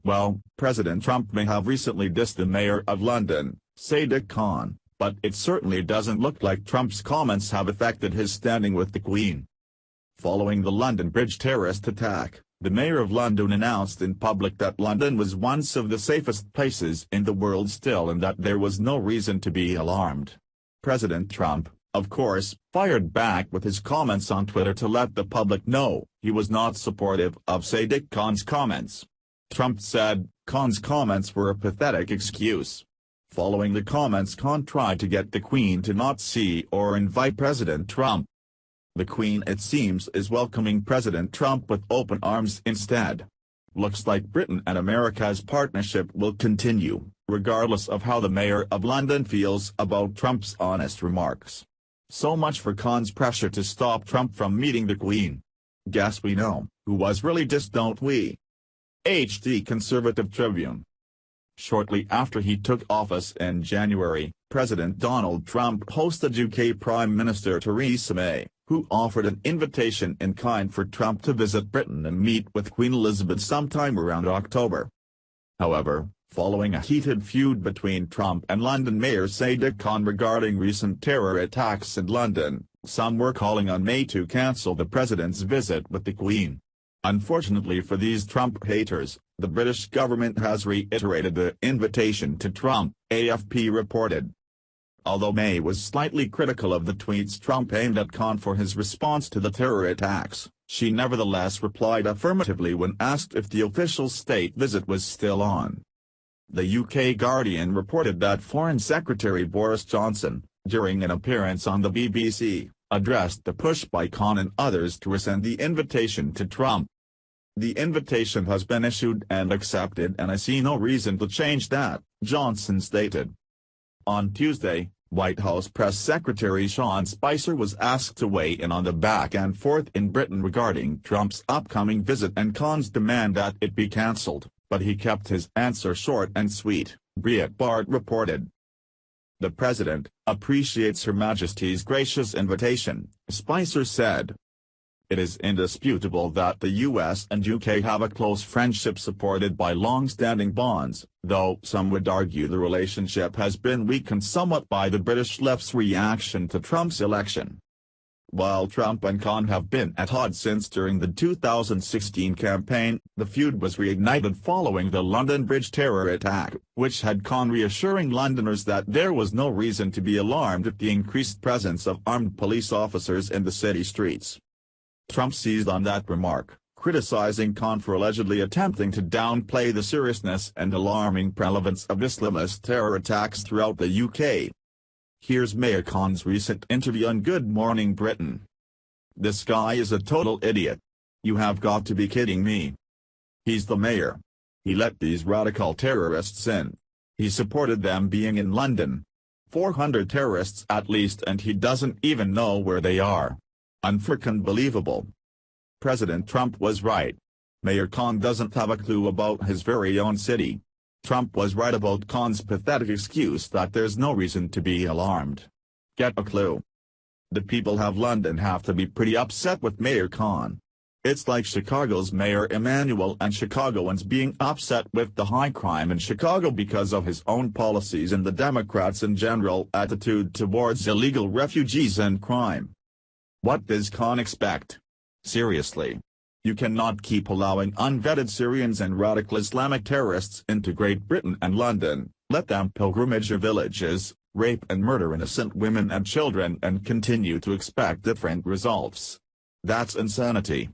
Well, President Trump may have recently dissed the mayor of London, Sadiq Khan, but it certainly doesn't look like Trump's comments have affected his standing with the Queen. Following the London Bridge terrorist attack, the mayor of London announced in public that London was one of the safest places in the world still and that there was no reason to be alarmed. President Trump, of course, fired back with his comments on Twitter to let the public know he was not supportive of Sadiq Khan's comments. Trump said, Khan's comments were a pathetic excuse. Following the comments, Khan tried to get the Queen to not see or invite President Trump. The Queen, it seems, is welcoming President Trump with open arms instead. Looks like Britain and America's partnership will continue, regardless of how the mayor of London feels about Trump's honest remarks. So much for Khan's pressure to stop Trump from meeting the Queen. Guess we know who was really dissed, don't we? The Conservative Tribune. Shortly after he took office in January, President Donald Trump hosted UK Prime Minister Theresa May, who offered an invitation in kind for Trump to visit Britain and meet with Queen Elizabeth sometime around October. However, following a heated feud between Trump and London Mayor Sadiq Khan regarding recent terror attacks in London, some were calling on May to cancel the president's visit with the Queen. Unfortunately for these Trump haters, the British government has reiterated the invitation to Trump, AFP reported. Although May was slightly critical of the tweets Trump aimed at Khan for his response to the terror attacks, she nevertheless replied affirmatively when asked if the official state visit was still on. The UK Guardian reported that Foreign Secretary Boris Johnson, during an appearance on the BBC, addressed the push by Khan and others to rescind the invitation to Trump. The invitation has been issued and accepted and I see no reason to change that, Johnson stated. On Tuesday, White House Press Secretary Sean Spicer was asked to weigh in on the back and forth in Britain regarding Trump's upcoming visit and Khan's demand that it be cancelled, but he kept his answer short and sweet, Breitbart reported. The President appreciates Her Majesty's gracious invitation, Spicer said. It is indisputable that the US and UK have a close friendship supported by long-standing bonds, though some would argue the relationship has been weakened somewhat by the British left's reaction to Trump's election. While Trump and Khan have been at odds since during the 2016 campaign, the feud was reignited following the London Bridge terror attack, which had Khan reassuring Londoners that there was no reason to be alarmed at the increased presence of armed police officers in the city streets. Trump seized on that remark, criticizing Khan for allegedly attempting to downplay the seriousness and alarming prevalence of Islamist terror attacks throughout the UK. Here's Mayor Khan's recent interview on Good Morning Britain. "This guy is a total idiot. You have got to be kidding me. He's the mayor. He let these radical terrorists in. He supported them being in London. 400 terrorists at least, and he doesn't even know where they are. Unfreaking believable." President Trump was right. Mayor Khan doesn't have a clue about his very own city. Trump was right about Khan's pathetic excuse that there's no reason to be alarmed. Get a clue. The people of London have to be pretty upset with Mayor Khan. It's like Chicago's Mayor Emanuel and Chicagoans being upset with the high crime in Chicago because of his own policies and the Democrats' in general attitude towards illegal refugees and crime. What does Khan expect? Seriously. You cannot keep allowing unvetted Syrians and radical Islamic terrorists into Great Britain and London, let them pilgrimage your villages, rape and murder innocent women and children and continue to expect different results. That's insanity.